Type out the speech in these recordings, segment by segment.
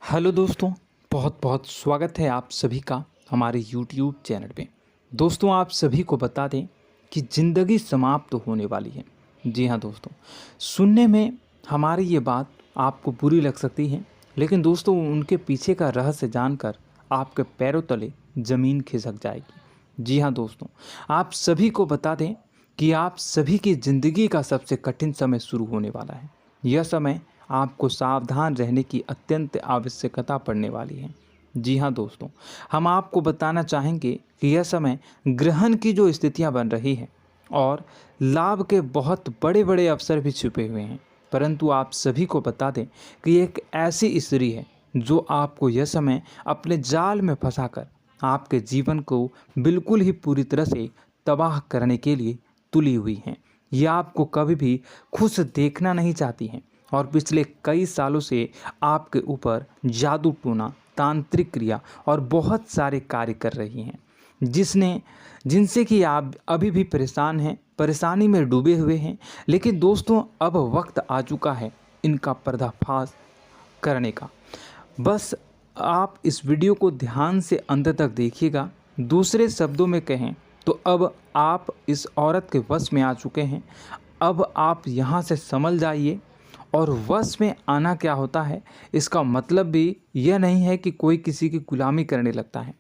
Hello दोस्तों, बहुत बहुत स्वागत है आप सभी का हमारे YouTube चैनल पे। दोस्तों, आप सभी को बता दें कि ज़िंदगी समाप्त होने वाली है। जी हाँ दोस्तों, सुनने में हमारी ये बात आपको बुरी लग सकती है, लेकिन दोस्तों उनके पीछे का रहस्य जानकर आपके पैरों तले ज़मीन खिसक जाएगी। जी हाँ दोस्तों, आप सभी को बता दें कि आप सभी की ज़िंदगी का सबसे कठिन समय शुरू होने वाला है। यह समय आपको सावधान रहने की अत्यंत आवश्यकता पड़ने वाली है। जी हाँ दोस्तों, हम आपको बताना चाहेंगे कि यह समय ग्रहण की जो स्थितियां बन रही है और लाभ के बहुत बड़े बड़े अवसर भी छुपे हुए हैं। परंतु आप सभी को बता दें कि एक ऐसी स्त्री है जो आपको यह समय अपने जाल में फंसाकर आपके जीवन को बिल्कुल ही पूरी तरह से तबाह करने के लिए तुली हुई हैं। यह आपको कभी भी खुश देखना नहीं चाहती हैं और पिछले कई सालों से आपके ऊपर जादू टोना, तांत्रिक क्रिया और बहुत सारे कार्य कर रही हैं, जिनसे कि आप अभी भी परेशान हैं, परेशानी में डूबे हुए हैं। लेकिन दोस्तों, अब वक्त आ चुका है इनका पर्दाफाश करने का। बस आप इस वीडियो को ध्यान से अंत तक देखिएगा। दूसरे शब्दों में कहें तो अब आप इस औरत के वश में आ चुके हैं। अब आप यहाँ से संभल जाइए। और वश में आना क्या होता है, इसका मतलब भी यह नहीं है कि कोई किसी की गुलामी करने लगता है।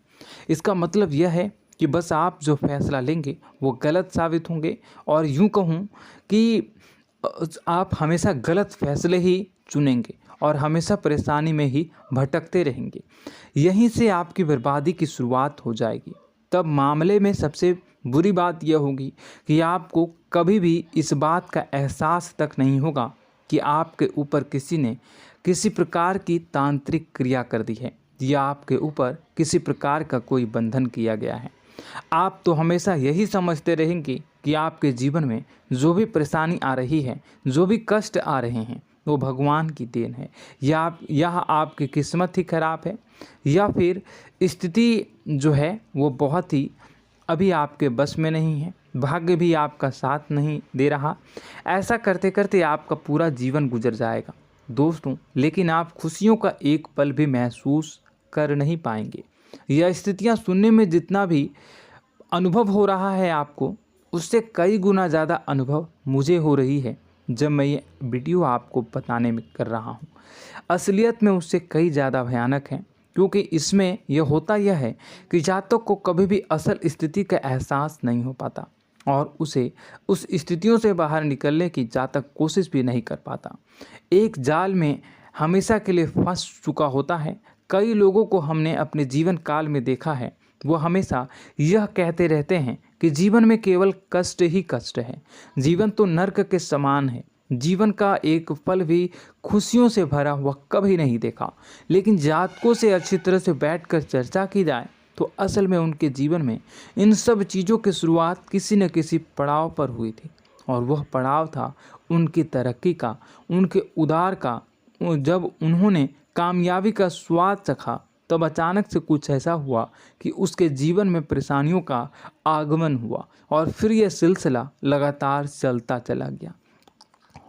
इसका मतलब यह है कि बस आप जो फैसला लेंगे वो गलत साबित होंगे, और यूँ कहूँ कि आप हमेशा गलत फैसले ही चुनेंगे और हमेशा परेशानी में ही भटकते रहेंगे। यहीं से आपकी बर्बादी की शुरुआत हो जाएगी। तब मामले में सबसे बुरी बात यह होगी कि आपको कभी भी इस बात का एहसास तक नहीं होगा कि आपके ऊपर किसी ने किसी प्रकार की तांत्रिक क्रिया कर दी है या आपके ऊपर किसी प्रकार का कोई बंधन किया गया है। आप तो हमेशा यही समझते रहेंगे कि आपके जीवन में जो भी परेशानी आ रही है, जो भी कष्ट आ रहे हैं, वो भगवान की देन है, या आपकी किस्मत ही खराब है, या फिर स्थिति जो है वो बहुत ही अभी आपके बस में नहीं है, भाग्य भी आपका साथ नहीं दे रहा। ऐसा करते करते आपका पूरा जीवन गुजर जाएगा दोस्तों, लेकिन आप खुशियों का एक पल भी महसूस कर नहीं पाएंगे। यह स्थितियां सुनने में जितना भी अनुभव हो रहा है आपको, उससे कई गुना ज़्यादा अनुभव मुझे हो रही है जब मैं ये वीडियो आपको बताने में कर रहा हूँ। असलियत में उससे कई ज़्यादा भयानक है, क्योंकि इसमें यह होता यह है कि जातक को कभी भी असल स्थिति का एहसास नहीं हो पाता और उसे उस स्थितियों से बाहर निकलने की जातक कोशिश भी नहीं कर पाता। एक जाल में हमेशा के लिए फंस चुका होता है। कई लोगों को हमने अपने जीवन काल में देखा है, वो हमेशा यह कहते रहते हैं कि जीवन में केवल कष्ट ही कष्ट है, जीवन तो नर्क के समान है, जीवन का एक पल भी खुशियों से भरा हुआ कभी नहीं देखा। लेकिन जातकों से अच्छी तरह से बैठकर चर्चा की जाए तो असल में उनके जीवन में इन सब चीज़ों की शुरुआत किसी न किसी पड़ाव पर हुई थी, और वह पड़ाव था उनकी तरक्की का, उनके उदार का। जब उन्होंने कामयाबी का स्वाद चखा, तब अचानक से कुछ ऐसा हुआ कि उसके जीवन में परेशानियों का आगमन हुआ, और फिर यह सिलसिला लगातार चलता चला गया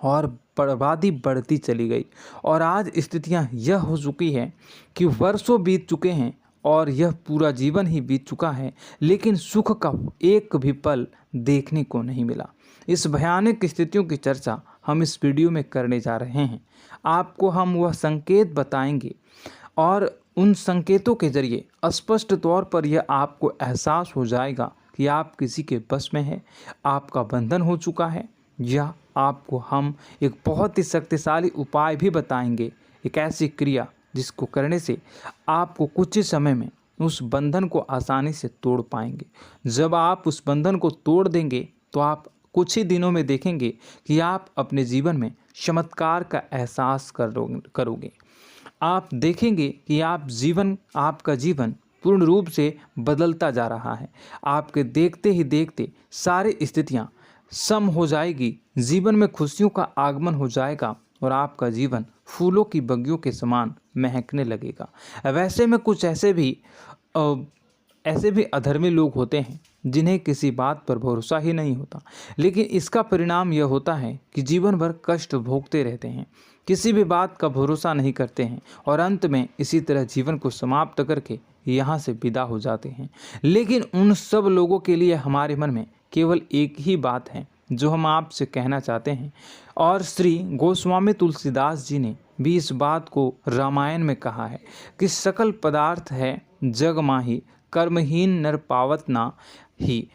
और बर्बादी बढ़ती चली गई। और आज स्थितियां यह हो चुकी है कि वर्षों बीत चुके हैं और यह पूरा जीवन ही बीत चुका है, लेकिन सुख का एक भी पल देखने को नहीं मिला। इस भयानक स्थितियों की चर्चा हम इस वीडियो में करने जा रहे हैं। आपको हम वह संकेत बताएंगे, और उन संकेतों के जरिए स्पष्ट तौर पर यह आपको एहसास हो जाएगा कि आप किसी के बस में हैं, आपका बंधन हो चुका है, या आपको हम एक बहुत ही शक्तिशाली उपाय भी बताएंगे, एक ऐसी क्रिया जिसको करने से आपको कुछ ही समय में उस बंधन को आसानी से तोड़ पाएंगे। जब आप उस बंधन को तोड़ देंगे तो आप कुछ ही दिनों में देखेंगे कि आप अपने जीवन में चमत्कार का एहसास करोगे। आप देखेंगे कि आपका जीवन पूर्ण रूप से बदलता जा रहा है। आपके देखते ही देखते सारी स्थितियां सम हो जाएगी, जीवन में खुशियों का आगमन हो जाएगा और आपका जीवन फूलों की बगियों के समान महकने लगेगा। वैसे में कुछ ऐसे भी अधर्मी लोग होते हैं जिन्हें किसी बात पर भरोसा ही नहीं होता, लेकिन इसका परिणाम यह होता है कि जीवन भर कष्ट भोगते रहते हैं। किसी भी बात का भरोसा नहीं करते हैं और अंत में इसी तरह जीवन को समाप्त करके यहाँ से विदा हो जाते हैं। लेकिन उन सब लोगों के लिए हमारे मन में केवल एक ही बात है जो हम आपसे कहना चाहते हैं, और श्री गोस्वामी तुलसीदास जी ने भी इस बात को रामायण में कहा है कि सकल पदार्थ है जग माही, कर्महीन नर पावत ना ही।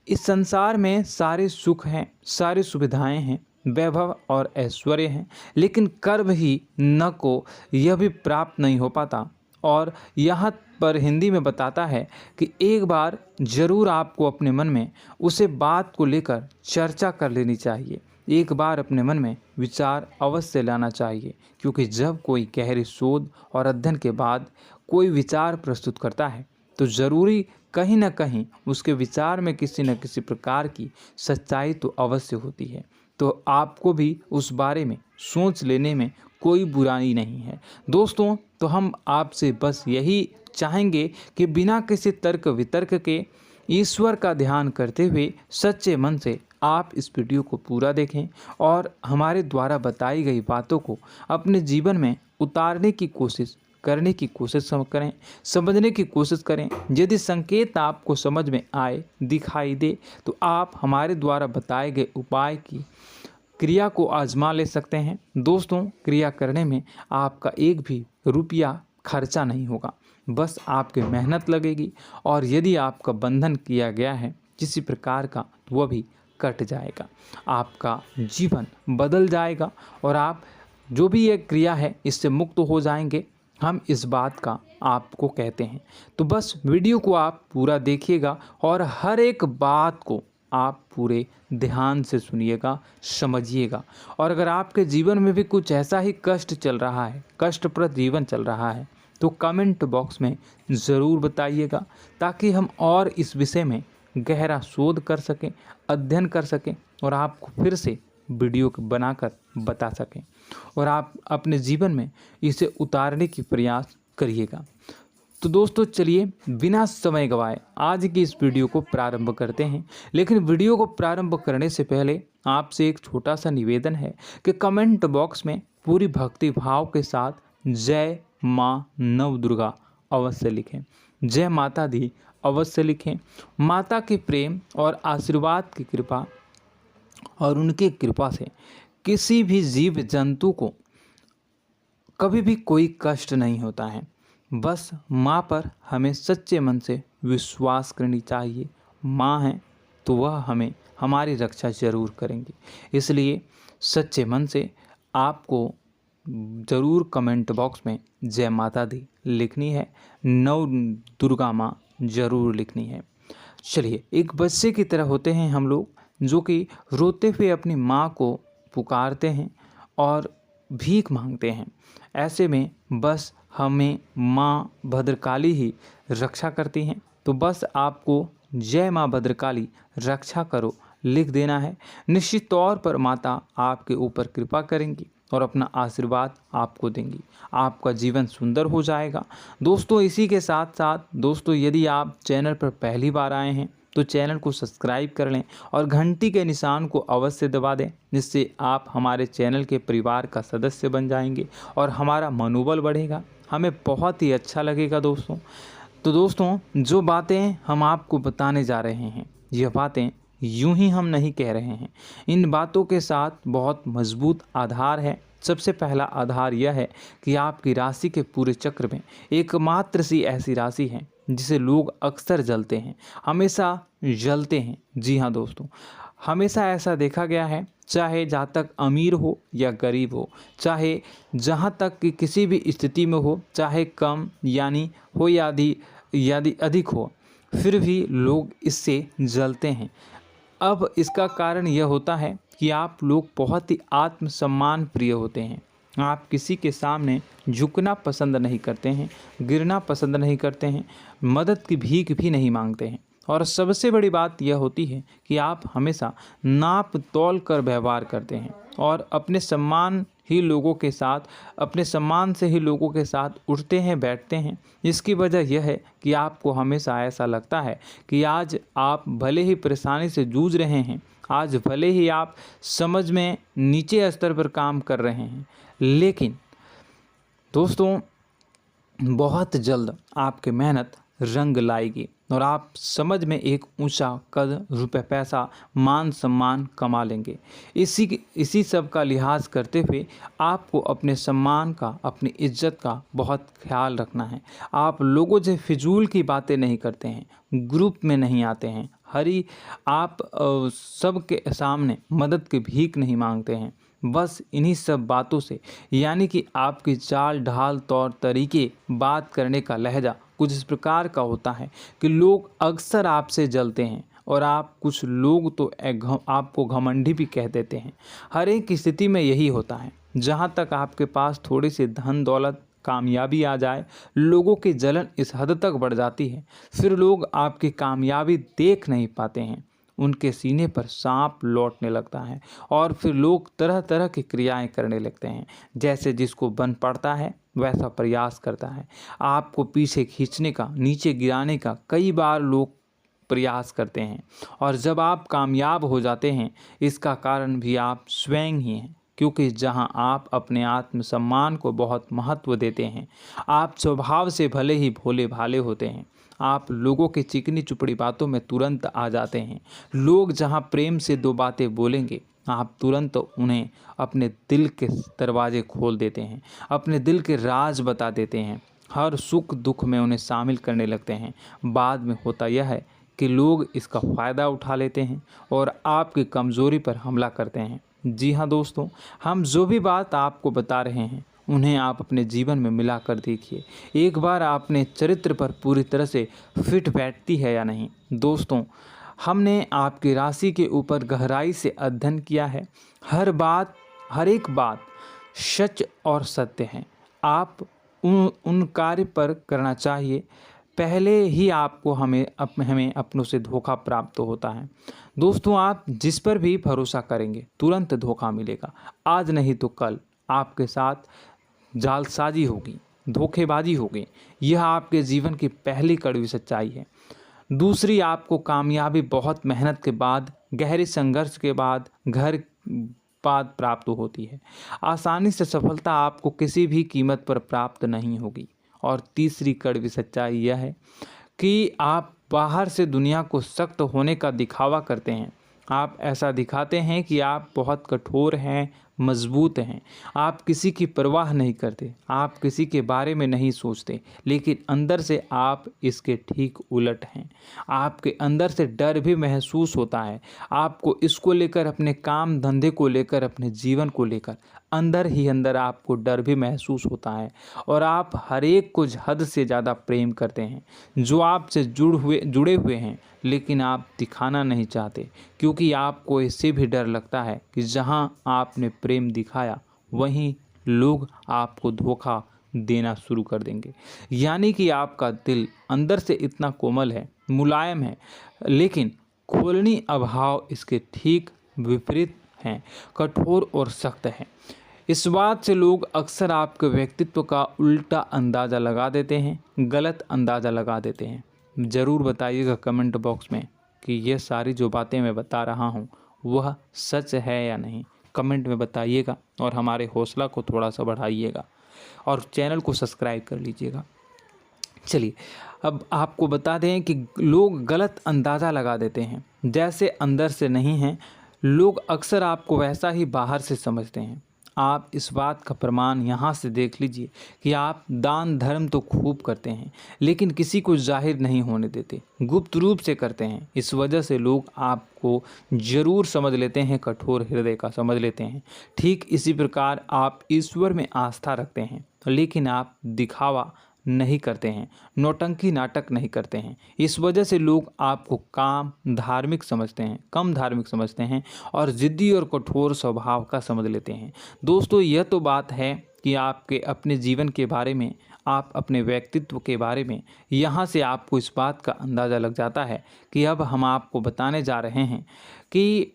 इस संसार में सारे सुख हैं, सारी सुविधाएं हैं, वैभव और ऐश्वर्य हैं, लेकिन कर्म ही न को यह भी प्राप्त नहीं हो पाता। और यहाँ पर हिंदी में बताता है कि एक बार जरूर आपको अपने मन में उसे बात को लेकर चर्चा कर लेनी चाहिए, एक बार अपने मन में विचार अवश्य लाना चाहिए, क्योंकि जब कोई गहरी शोध और अध्ययन के बाद कोई विचार प्रस्तुत करता है तो ज़रूरी कहीं ना कहीं उसके विचार में किसी न किसी प्रकार की सच्चाई तो अवश्य होती है। तो आपको भी उस बारे में सोच लेने में कोई बुराई नहीं है। दोस्तों, तो हम आपसे बस यही चाहेंगे कि बिना किसी तर्क वितर्क के ईश्वर का ध्यान करते हुए सच्चे मन से आप इस वीडियो को पूरा देखें और हमारे द्वारा बताई गई बातों को अपने जीवन में उतारने की कोशिश करने की कोशिश करें, समझने की कोशिश करें। यदि संकेत आपको समझ में आए, दिखाई दे, तो आप हमारे द्वारा बताए गए उपाय की क्रिया को आजमा ले सकते हैं। दोस्तों, क्रिया करने में आपका एक भी रुपया खर्चा नहीं होगा, बस आपकी मेहनत लगेगी, और यदि आपका बंधन किया गया है किसी प्रकार का तो वह भी कट जाएगा, आपका जीवन बदल जाएगा और आप जो भी ये क्रिया है इससे मुक्त हो जाएंगे। हम इस बात का आपको कहते हैं। तो बस वीडियो को आप पूरा देखिएगा और हर एक बात को आप पूरे ध्यान से सुनिएगा, समझिएगा। और अगर आपके जीवन में भी कुछ ऐसा ही कष्ट चल रहा है, कष्टप्रद जीवन चल रहा है, तो कमेंट बॉक्स में ज़रूर बताइएगा, ताकि हम और इस विषय में गहरा शोध कर सकें, अध्ययन कर सकें और आपको फिर से वीडियो बनाकर बता सकें और आप अपने जीवन में इसे उतारने की प्रयास करिएगा। तो दोस्तों, चलिए बिना समय गवाए आज की इस वीडियो को प्रारंभ करते हैं। लेकिन वीडियो को प्रारंभ करने से पहले आपसे एक छोटा सा निवेदन है कि कमेंट बॉक्स में पूरी भक्ति भाव के साथ जय माँ नव दुर्गा अवश्य लिखें, जय माता दी अवश्य लिखें। माता के प्रेम और आशीर्वाद की कृपा और उनकी कृपा से किसी भी जीव जंतु को कभी भी कोई कष्ट नहीं होता है। बस माँ पर हमें सच्चे मन से विश्वास करनी चाहिए। माँ है तो वह हमें हमारी रक्षा जरूर करेंगी। इसलिए सच्चे मन से आपको ज़रूर कमेंट बॉक्स में जय माता दी लिखनी है, नव दुर्गा माँ ज़रूर लिखनी है। चलिए, एक बच्चे की तरह होते हैं हम लोग, जो कि रोते हुए अपनी माँ को पुकारते हैं और भीख मांगते हैं। ऐसे में बस हमें माँ भद्रकाली ही रक्षा करती हैं। तो बस आपको जय माँ भद्रकाली रक्षा करो लिख देना है। निश्चित तौर पर माता आपके ऊपर कृपा करेंगी और अपना आशीर्वाद आपको देंगी, आपका जीवन सुंदर हो जाएगा। दोस्तों, इसी के साथ साथ दोस्तों, यदि आप चैनल पर पहली बार आए हैं तो चैनल को सब्सक्राइब कर लें और घंटी के निशान को अवश्य दबा दें, जिससे आप हमारे चैनल के परिवार का सदस्य बन जाएंगे और हमारा मनोबल बढ़ेगा, हमें बहुत ही अच्छा लगेगा दोस्तों। तो दोस्तों, जो बातें हम आपको बताने जा रहे हैं, यह बातें यूं ही हम नहीं कह रहे हैं। इन बातों के साथ बहुत मजबूत आधार है। सबसे पहला आधार यह है कि आपकी राशि के पूरे चक्र में एकमात्र सी ऐसी राशि है जिसे लोग अक्सर जलते हैं, हमेशा जलते हैं। जी हाँ दोस्तों, हमेशा ऐसा देखा गया है, चाहे जहाँ तक अमीर हो या गरीब हो, चाहे जहाँ तक कि किसी भी स्थिति में हो, चाहे कम यानी हो या अधिक हो, फिर भी लोग इससे जलते हैं। अब इसका कारण यह होता है कि आप लोग बहुत ही आत्मसम्मान प्रिय होते हैं। आप किसी के सामने झुकना पसंद नहीं करते हैं, गिरना पसंद नहीं करते हैं, मदद की भीख भी नहीं मांगते हैं। और सबसे बड़ी बात यह होती है कि आप हमेशा नाप तोल कर व्यवहार करते हैं और अपने सम्मान से ही लोगों के साथ उठते हैं, बैठते हैं। इसकी वजह यह है कि आपको हमेशा ऐसा लगता है कि आज आप भले ही परेशानी से जूझ रहे हैं, आज भले ही आप समझ में नीचे स्तर पर काम कर रहे हैं, लेकिन दोस्तों बहुत जल्द आपकी मेहनत रंग लाएगी और आप समझ में एक ऊंचा कद, रुपए, पैसा, मान सम्मान कमा लेंगे। इसी सब का लिहाज करते हुए आपको अपने सम्मान का, अपनी इज्जत का बहुत ख्याल रखना है। आप लोगों से फिजूल की बातें नहीं करते हैं, ग्रुप में नहीं आते हैं, आप सबके सामने मदद की भीख नहीं मांगते हैं। बस इन्हीं सब बातों से, यानी कि आपकी चाल ढाल, तौर तरीके, बात करने का लहजा कुछ इस प्रकार का होता है कि लोग अक्सर आपसे जलते हैं और कुछ लोग तो आपको घमंडी भी कह देते हैं। हर एक स्थिति में यही होता है। जहाँ तक आपके पास थोड़ी सी धन दौलत, कामयाबी आ जाए, लोगों की जलन इस हद तक बढ़ जाती है, फिर लोग आपकी कामयाबी देख नहीं पाते हैं। उनके सीने पर सांप लौटने लगता है और फिर लोग तरह तरह की क्रियाएं करने लगते हैं। जैसे जिसको बन पड़ता है वैसा प्रयास करता है। आपको पीछे खींचने का, नीचे गिराने का कई बार लोग प्रयास करते हैं और जब आप कामयाब हो जाते हैं, इसका कारण भी आप स्वयं ही हैं। क्योंकि जहां आप अपने आत्मसम्मान को बहुत महत्व देते हैं, आप स्वभाव से भले ही भोले भाले होते हैं, आप लोगों की चिकनी चुपड़ी बातों में तुरंत आ जाते हैं। लोग जहां प्रेम से दो बातें बोलेंगे, आप तुरंत उन्हें अपने दिल के दरवाजे खोल देते हैं, अपने दिल के राज बता देते हैं, हर सुख दुख में उन्हें शामिल करने लगते हैं। बाद में होता यह है कि लोग इसका फ़ायदा उठा लेते हैं और आपकी कमज़ोरी पर हमला करते हैं। जी हाँ दोस्तों, हम जो भी बात आपको बता रहे हैं उन्हें आप अपने जीवन में मिला कर देखिए। एक बार आपने चरित्र पर पूरी तरह से फिट बैठती है या नहीं। दोस्तों, हमने आपकी राशि के ऊपर गहराई से अध्ययन किया है। हर एक बात सच और सत्य है। आप उन कार्य पर करना चाहिए, पहले ही आपको हमें अपनों से धोखा प्राप्त होता है। दोस्तों, आप जिस पर भी भरोसा करेंगे तुरंत धोखा मिलेगा। आज नहीं तो कल आपके साथ जालसाजी होगी, धोखेबाजी होगी। यह आपके जीवन की पहली कड़वी सच्चाई है। दूसरी, आपको कामयाबी बहुत मेहनत के बाद, गहरे संघर्ष के बाद, प्राप्त होती है। आसानी से सफलता आपको किसी भी कीमत पर प्राप्त नहीं होगी। और तीसरी कड़वी सच्चाई यह है कि आप बाहर से दुनिया को सख्त होने का दिखावा करते हैं। आप ऐसा दिखाते हैं कि आप बहुत कठोर हैं, मजबूत हैं। आप किसी की परवाह नहीं करते, आप किसी के बारे में नहीं सोचते, लेकिन अंदर से आप इसके ठीक उलट हैं। आपके अंदर से डर भी महसूस होता है। आपको इसको लेकर, अपने काम धंधे को लेकर, अपने जीवन को लेकर अंदर ही अंदर आपको डर भी महसूस होता है और आप हर एक को हद से ज़्यादा प्रेम करते हैं, जो आपसे जुड़े हुए हैं, लेकिन आप दिखाना नहीं चाहते, क्योंकि आपको इससे भी डर लगता है कि जहां आपने प्रेम दिखाया वहीं लोग आपको धोखा देना शुरू कर देंगे। यानी कि आपका दिल अंदर से इतना कोमल है, मुलायम है, लेकिन खोलनी अभाव इसके ठीक विपरीत हैं, कठोर और सख्त हैं। इस बात से लोग अक्सर आपके व्यक्तित्व का उल्टा अंदाज़ा लगा देते हैं, गलत अंदाज़ा लगा देते हैं। ज़रूर बताइएगा कमेंट बॉक्स में कि ये सारी जो बातें मैं बता रहा हूँ वह सच है या नहीं। कमेंट में बताइएगा और हमारे हौसला को थोड़ा सा बढ़ाइएगा और चैनल को सब्सक्राइब कर लीजिएगा। चलिए, अब आपको बता दें कि लोग गलत अंदाज़ा लगा देते हैं। जैसे अंदर से नहीं हैं, लोग अक्सर आपको वैसा ही बाहर से समझते हैं। आप इस बात का प्रमाण यहाँ से देख लीजिए कि आप दान धर्म तो खूब करते हैं, लेकिन किसी को जाहिर नहीं होने देते, गुप्त रूप से करते हैं। इस वजह से लोग आपको ज़रूर समझ लेते हैं, कठोर हृदय का समझ लेते हैं। ठीक इसी प्रकार आप ईश्वर में आस्था रखते हैं, लेकिन आप दिखावा नहीं करते हैं, नौटंकी नाटक नहीं करते हैं। इस वजह से लोग आपको कम धार्मिक समझते हैं और ज़िद्दी और कठोर स्वभाव का समझ लेते हैं। दोस्तों, यह तो बात है कि आपके अपने जीवन के बारे में, आप अपने व्यक्तित्व के बारे में, यहाँ से आपको इस बात का अंदाज़ा लग जाता है कि अब हम आपको बताने जा रहे हैं कि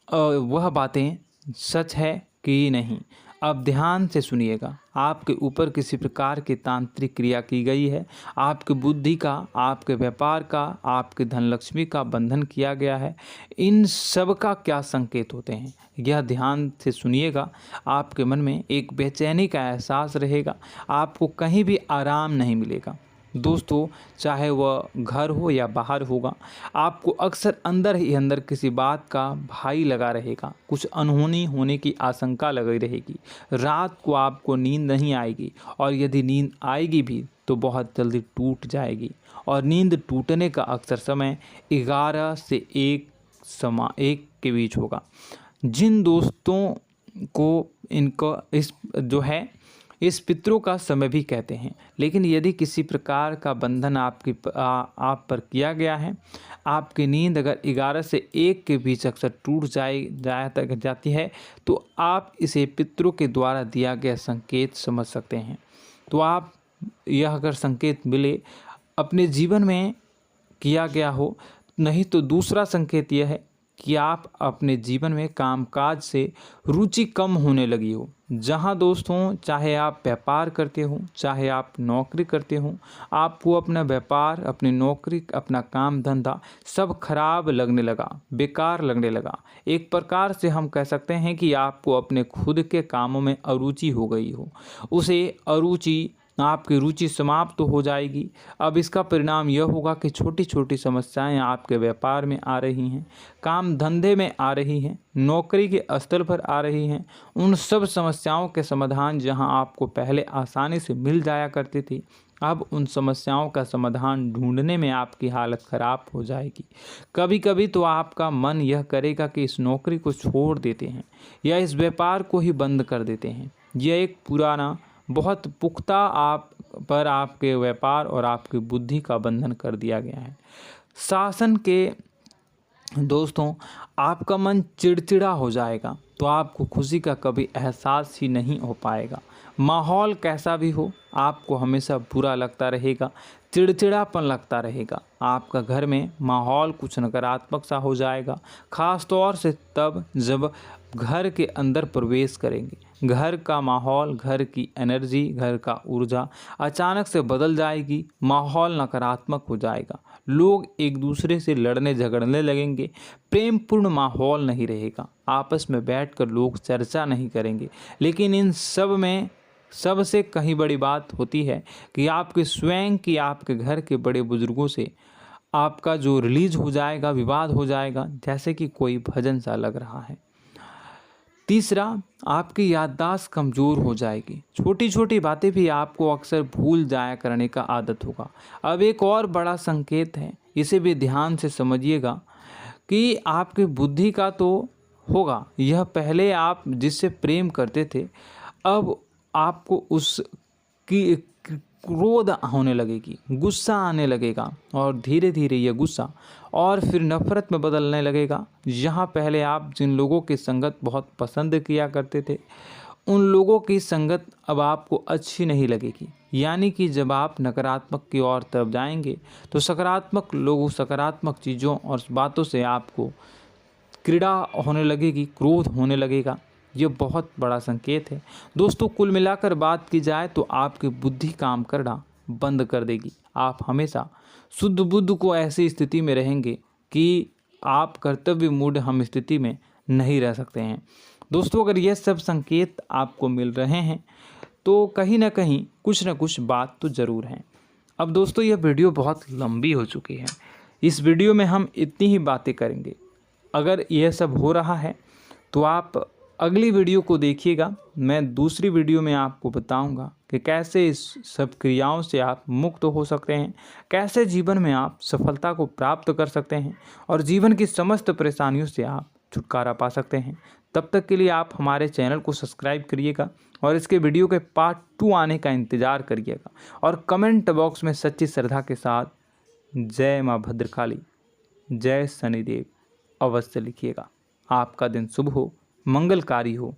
वह बातें सच है कि नहीं। अब ध्यान से सुनिएगा, आपके ऊपर किसी प्रकार की तांत्रिक क्रिया की गई है, आपकी बुद्धि का, आपके व्यापार का, आपके धनलक्ष्मी का बंधन किया गया है। इन सब का क्या संकेत होते हैं, यह ध्यान से सुनिएगा। आपके मन में एक बेचैनी का एहसास रहेगा, आपको कहीं भी आराम नहीं मिलेगा। दोस्तों, चाहे वह घर हो या बाहर होगा, आपको अक्सर अंदर ही अंदर किसी बात का भय लगा रहेगा, कुछ अनहोनी होने की आशंका लगी रहेगी। रात को आपको नींद नहीं आएगी, और यदि नींद आएगी भी तो बहुत जल्दी टूट जाएगी। और नींद टूटने का अक्सर समय 11 से 1 के बीच होगा। जिन दोस्तों को इनको इस पितरों का समय भी कहते हैं। लेकिन यदि किसी प्रकार का बंधन आप पर किया गया है, आपकी नींद अगर 11 से 1 के बीच अक्सर टूट जाती है, तो आप इसे पितरों के द्वारा दिया गया संकेत समझ सकते हैं। तो आप यह अगर संकेत मिले अपने जीवन में किया गया हो, नहीं तो दूसरा संकेत यह है कि आप अपने जीवन में कामकाज से रुचि कम होने लगी हो। जहां दोस्तों, चाहे आप व्यापार करते हो, चाहे आप नौकरी करते हो, आपको अपना व्यापार, अपनी नौकरी, अपना काम धंधा सब खराब लगने लगा, बेकार लगने लगा। एक प्रकार से हम कह सकते हैं कि आपको अपने खुद के कामों में अरुचि हो गई हो। उसे अरुचि, आपकी रुचि समाप्त तो हो जाएगी। अब इसका परिणाम यह होगा कि छोटी छोटी समस्याएं आपके व्यापार में आ रही हैं, काम धंधे में आ रही हैं, नौकरी के स्तर पर आ रही हैं। उन सब समस्याओं के समाधान जहां आपको पहले आसानी से मिल जाया करती थी, अब उन समस्याओं का समाधान ढूंढने में आपकी हालत ख़राब हो जाएगी। कभी कभी तो आपका मन यह करेगा कि इस नौकरी को छोड़ देते हैं या इस व्यापार को ही बंद कर देते हैं। यह एक पुराना, बहुत पुख्ता आपके व्यापार और आपकी बुद्धि का बंधन कर दिया गया है। शासन के दोस्तों, आपका मन चिड़चिड़ा हो जाएगा, तो आपको खुशी का कभी एहसास ही नहीं हो पाएगा। माहौल कैसा भी हो, आपको हमेशा बुरा लगता रहेगा, चिड़चिड़ापन लगता रहेगा। आपका घर में माहौल कुछ नकारात्मक सा हो जाएगा, ख़ास तौर से तब जब घर के अंदर प्रवेश करेंगे। घर का माहौल, घर की एनर्जी, घर का ऊर्जा अचानक से बदल जाएगी, माहौल नकारात्मक हो जाएगा। लोग एक दूसरे से लड़ने झगड़ने लगेंगे, प्रेमपूर्ण माहौल नहीं रहेगा, आपस में बैठकर लोग चर्चा नहीं करेंगे। लेकिन इन सब में सबसे कहीं बड़ी बात होती है कि आपके स्वयं की, आपके घर के बड़े बुजुर्गों से आपका जो रिलीज हो जाएगा, विवाद हो जाएगा, जैसे कि कोई भजन सा लग रहा है। तीसरा, आपकी याददाश्त कमज़ोर हो जाएगी, छोटी छोटी बातें भी आपको अक्सर भूल जाया करने का आदत होगा। अब एक और बड़ा संकेत है, इसे भी ध्यान से समझिएगा कि आपकी बुद्धि का तो होगा, यह पहले आप जिससे प्रेम करते थे, अब आपको उसकी क्रोध होने लगेगी, गुस्सा आने लगेगा, और धीरे धीरे यह गुस्सा और फिर नफरत में बदलने लगेगा। यहाँ पहले आप जिन लोगों की संगत बहुत पसंद किया करते थे, उन लोगों की संगत अब आपको अच्छी नहीं लगेगी। यानी कि जब आप नकारात्मक की ओर तरफ जाएंगे, तो सकारात्मक लोगों, सकारात्मक चीज़ों और बातों से आपको क्रीड़ा होने लगेगी, क्रोध होने लगेगा। ये बहुत बड़ा संकेत है दोस्तों। कुल मिलाकर बात की जाए तो आपकी बुद्धि काम करना बंद कर देगी। आप हमेशा शुद्ध बुद्ध को ऐसी स्थिति में रहेंगे कि आप कर्तव्य मूढ़ हम स्थिति में नहीं रह सकते हैं। दोस्तों, अगर ये सब संकेत आपको मिल रहे हैं तो कहीं ना कहीं कुछ ना कुछ बात तो ज़रूर है। अब दोस्तों, यह वीडियो बहुत लंबी हो चुकी है, इस वीडियो में हम इतनी ही बातें करेंगे। अगर यह सब हो रहा है तो आप अगली वीडियो को देखिएगा। मैं दूसरी वीडियो में आपको बताऊंगा कि कैसे इस सब क्रियाओं से आप मुक्त हो सकते हैं, कैसे जीवन में आप सफलता को प्राप्त कर सकते हैं और जीवन की समस्त परेशानियों से आप छुटकारा पा सकते हैं। तब तक के लिए आप हमारे चैनल को सब्सक्राइब करिएगा और इसके वीडियो के पार्ट 2 आने का इंतज़ार करिएगा। और कमेंट बॉक्स में सच्ची श्रद्धा के साथ जय माँ भद्रकाली, जय शनिदेव अवश्य लिखिएगा। आपका दिन शुभ हो, मंगलकारी हो।